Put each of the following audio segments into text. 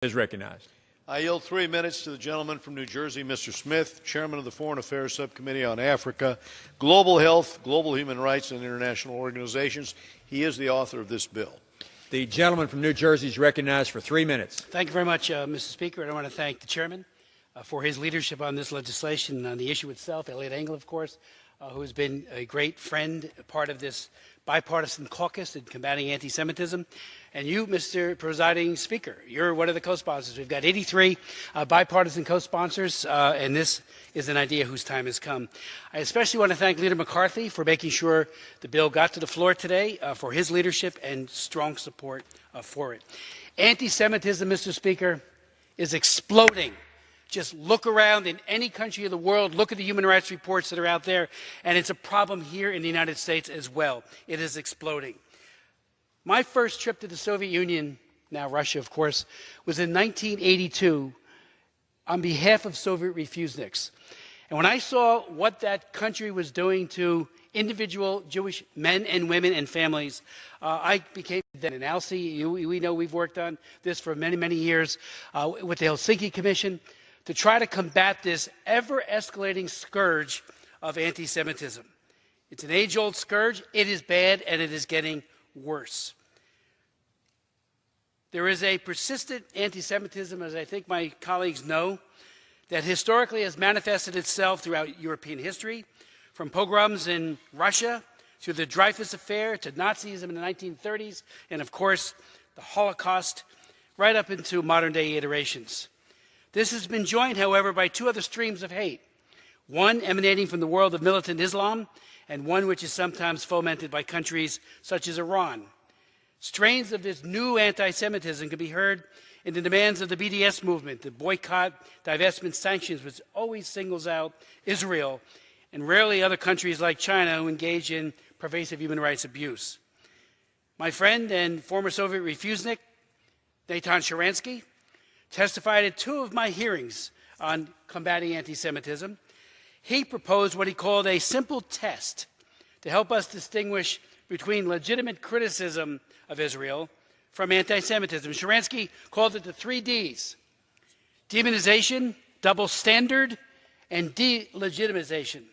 Is recognized. I yield 3 minutes to the gentleman from New Jersey, Mr. Smith, Chairman of the Foreign Affairs Subcommittee on Africa, Global Health, Global Human Rights, and International Organizations. He is the author of this bill. The gentleman from New Jersey is recognized for 3 minutes. Thank you very much, Mr. Speaker. And I want to thank the chairman for his leadership on this legislation, on the issue itself. Elliot Engel, of course, who has been a great friend, a part of this bipartisan caucus in combating anti-Semitism. And you, Mr. Presiding Speaker, you're one of the co-sponsors. We've got 83 bipartisan co-sponsors, and this is an idea whose time has come. I especially want to thank Leader McCarthy for making sure the bill got to the floor today, for his leadership and strong support for it. Anti-Semitism, Mr. Speaker, is exploding. Just look around in any country of the world, look at the human rights reports that are out there, and it's a problem here in the United States as well. It is exploding. My first trip to the Soviet Union, now Russia, of course, was in 1982 on behalf of Soviet refuseniks. And when I saw what that country was doing to individual Jewish men and women and families, I became then an ALSI. We know we've worked on this for many, many years with the Helsinki Commission to try to combat this ever-escalating scourge of anti-Semitism. It's an age-old scourge. It is bad, and it is getting worse. There is a persistent anti-Semitism, as I think my colleagues know, that historically has manifested itself throughout European history, from pogroms in Russia to the Dreyfus Affair to Nazism in the 1930s, and of course, the Holocaust, right up into modern-day iterations. This has been joined, however, by two other streams of hate, one emanating from the world of militant Islam, and one which is sometimes fomented by countries such as Iran. Strains of this new anti-Semitism can be heard in the demands of the BDS movement, the boycott, divestment, sanctions, which always singles out Israel, and rarely other countries like China who engage in pervasive human rights abuse. My friend and former Soviet refusenik, Natan Sharansky, testified at two of my hearings on combating anti-Semitism. He proposed what he called a simple test to help us distinguish between legitimate criticism of Israel from anti-Semitism. Sharansky called it the 3 Ds: demonization, double standard, and delegitimization.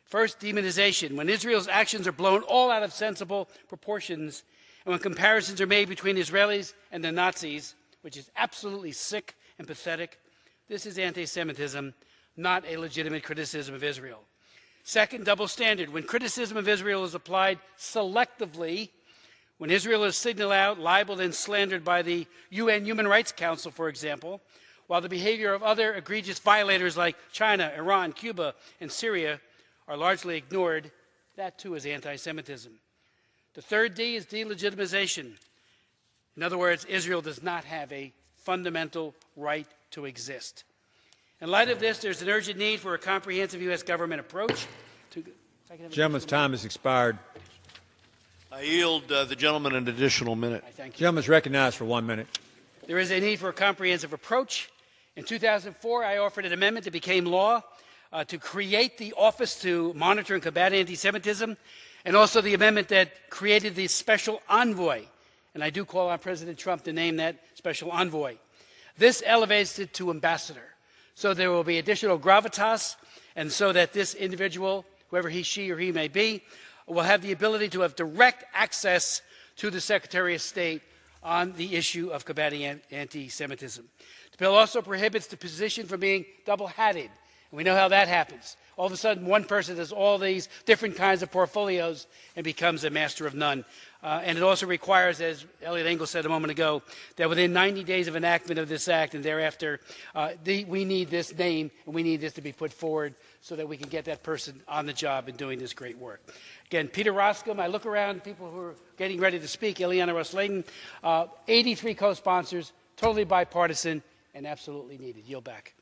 First, demonization, when Israel's actions are blown all out of sensible proportions, and when comparisons are made between Israelis and the Nazis, which is absolutely sick and pathetic. This is anti-Semitism, not a legitimate criticism of Israel. Second, double standard, when criticism of Israel is applied selectively, when Israel is singled out, libeled, and slandered by the UN Human Rights Council, for example, while the behavior of other egregious violators like China, Iran, Cuba, and Syria are largely ignored, that too is anti-Semitism. The third D is delegitimization. In other words, Israel does not have a fundamental right to exist. In light of this, there's an urgent need for a comprehensive U.S. government approach. Gentleman's time has expired. I yield the gentleman an additional minute. Thank you. Gentleman is recognized for 1 minute. There is a need for a comprehensive approach. In 2004, I offered an amendment that became law to create the Office to Monitor and Combat Anti-Semitism, and also the amendment that created the Special Envoy. And I do call on President Trump to name that Special Envoy. This elevates it to ambassador. So there will be additional gravitas, and so that this individual, whoever he, she, or he may be, will have the ability to have direct access to the Secretary of State on the issue of combating anti-Semitism. The bill also prohibits the position from being double-hatted. And we know how that happens. All of a sudden, one person does all these different kinds of portfolios and becomes a master of none. And it also requires, as Elliot Engel said a moment ago, that within 90 days of enactment of this act and thereafter, we need this name and we need this to be put forward so that we can get that person on the job and doing this great work. Again, Peter Roscom, I look around, people who are getting ready to speak, Ileana Ros-Lehtinen, 83 co-sponsors, totally bipartisan and absolutely needed. Yield back.